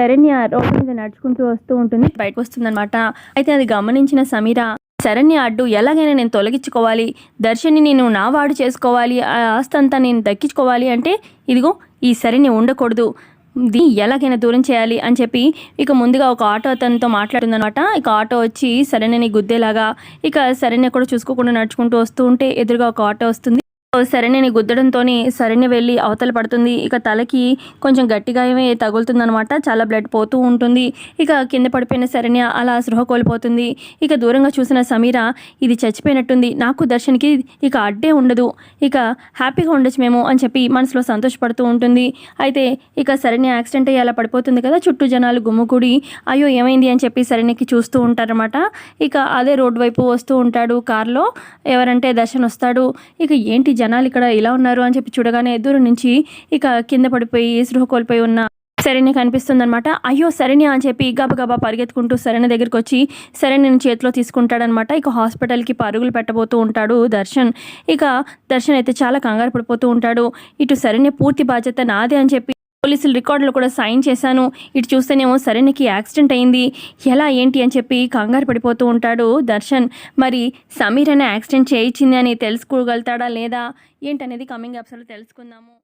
Saranya road మీద నడుచుకుంటూ వస్తూ ఉంటుంది. బయటకు వస్తుందన్నమాట. అయితే అది గమనించిన సమీర శరణ్య అడ్డు ఎలాగైనా నేను తొలగించుకోవాలి, దర్శన్ని నేను నా వాడు చేసుకోవాలి, ఆ ఆస్తి అంతా నేను దక్కించుకోవాలి అంటే ఇదిగో ఈ శరణ్య ఉండకూడదు, దీన్ని ఎలాగైనా దూరం చేయాలి అని చెప్పి ఇక ముందుగా ఒక ఆటో అతనితో మాట్లాడుతుందన్నమాట. ఇక ఆటో వచ్చి శరణ్యని గుద్దేలాగా ఇక శరణ్య కూడా చూసుకోకుండా నడుచుకుంటూ వస్తూ ఉంటే ఎదురుగా ఒక ఆటో వస్తుంది. శరణ్యని గుద్దడంతో శరణ్య వెళ్ళి అవతల పడుతుంది. ఇక తలకి కొంచెం గట్టిగానే తగులుతుందనమాట. చాలా బ్లడ్ పోతూ ఉంటుంది. ఇక కింద పడిపోయిన శరణ్య అలా స్పృహ కోల్పోతుంది. ఇక దూరంగా చూసిన సమీర ఇది చచ్చిపోయినట్టుంది, నాకు దర్శన్కి ఇక అడ్డే ఉండదు, ఇక హ్యాపీగా ఉండొచ్చు మేము అని చెప్పి మనసులో సంతోషపడుతూ ఉంటుంది. అయితే ఇక శరణ్య యాక్సిడెంట్ అయ్యి అలా పడిపోతుంది కదా, చుట్టూ జనాలు గుమ్ముకూడి అయ్యో ఏమైంది అని చెప్పి శరణ్యకి చూస్తూ ఉంటారన్నమాట. ఇక అదే రోడ్డు వైపు వస్తూ ఉంటాడు కార్లో. ఎవరంటే దర్శన్ వస్తాడు. ఇక ఏంటి జనాలు ఇక్కడ ఇలా ఉన్నారు అని చెప్పి చూడగానే దూరం నుంచి ఇక కింద పడిపోయి స్పృహ కోల్పోయి ఉన్న శరణ్య కనిపిస్తుంది అనమాట. అయ్యో శరణ్య అని చెప్పి గబగబా పరిగెత్తుకుంటూ శరణ్య దగ్గరికి వచ్చి శరణ్యని చేతిలో తీసుకుంటాడనమాట. ఇక హాస్పిటల్కి పరుగులు పెట్టబోతూ ఉంటాడు దర్శన్. ఇక దర్శన్ అయితే చాలా కంగారు పడిపోతూ ఉంటాడు. ఇటు శరణ్య పూర్తి బాధ్యత నాదే అని చెప్పి పోలీసులు రికార్డులు కూడా సైన్ చేశాను, ఇటు చూస్తేనేమో శరణ్యకి యాక్సిడెంట్ అయింది, ఎలా ఏంటి అని చెప్పి కంగారు పడిపోతూ ఉంటాడు దర్శన్. మరి సమీర్ అనే యాక్సిడెంట్ చేయించింది అని తెలుసుకోగలుగుతాడా లేదా ఏంటనేది కమింగ్ ఎపిసోడ్లో తెలుసుకుందాము.